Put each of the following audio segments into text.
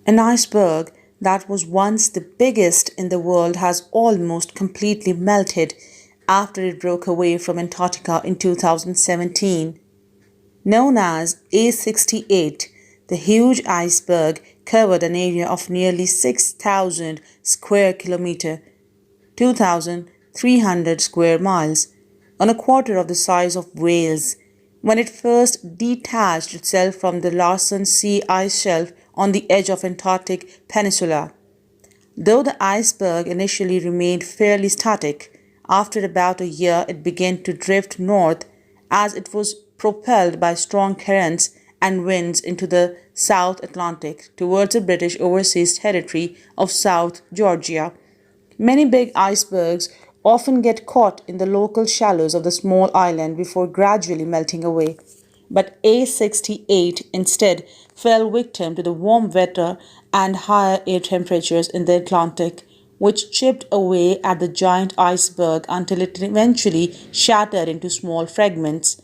An iceberg that was once the biggest in the world has almost completely melted after it broke away from Antarctica in 2017. Known as A68, the huge iceberg covered an area of nearly 6,000 square kilometers, 2,300 square miles, on a quarter of the size of Wales, when it first detached itself from the Larson C Ice Shelf on the edge of Antarctic Peninsula. Though the iceberg initially remained fairly static, after about a year it began to drift north as it was propelled by strong currents and winds into the South Atlantic towards the British overseas territory of South Georgia. Many big icebergs often get caught in the local shallows of the small island before gradually melting away. But A68 instead fell victim to the warm weather and higher air temperatures in the Atlantic, which chipped away at the giant iceberg until it eventually shattered into small fragments.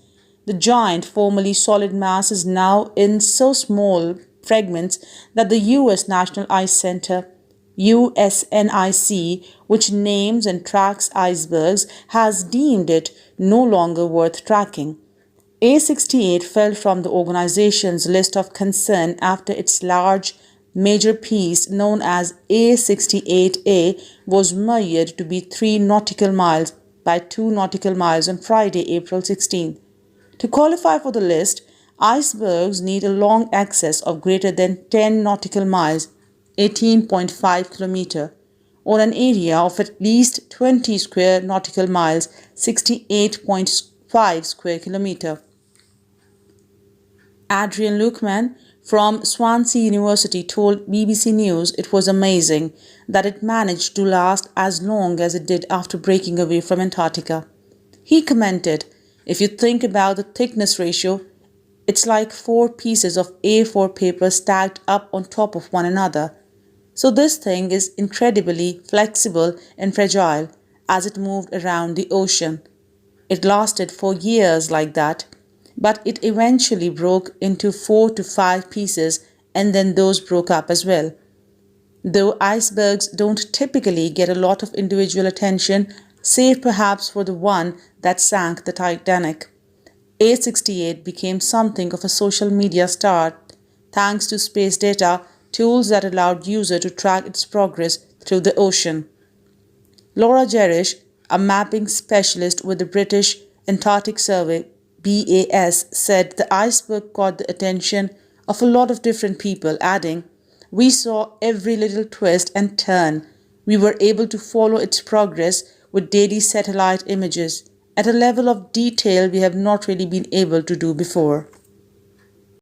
The giant, formerly solid mass is now in so small fragments that the U.S. National Ice Center, USNIC, which names and tracks icebergs, has deemed it no longer worth tracking. A68 fell from the organization's list of concern after its large major piece, known as A68A, was measured to be 3 nautical miles by 2 nautical miles on Friday, April 16. To qualify for the list, icebergs need a long axis of greater than 10 nautical miles, 18.5 kilometers, or an area of at least 20 square nautical miles, 68.5 square kilometers. Adrian Luckman from Swansea University told BBC News it was amazing that it managed to last as long as it did after breaking away from Antarctica. He commented, "If you think about the thickness ratio, it's like 4 pieces of A4 paper stacked up on top of one another. So this thing is incredibly flexible and fragile as it moved around the ocean. It lasted for years like that, but it eventually broke into 4 to 5 pieces and then those broke up as well. Though icebergs don't typically get a lot of individual attention, save perhaps for the one that sank the Titanic, A68 became something of a social media star thanks to space data tools that allowed users to track its progress through the ocean." Laura Jerish, a mapping specialist with the British Antarctic Survey (BAS), said the iceberg caught the attention of a lot of different people, adding, "We saw every little twist and turn. We were able to follow its progress with daily satellite images at a level of detail we have not really been able to do before."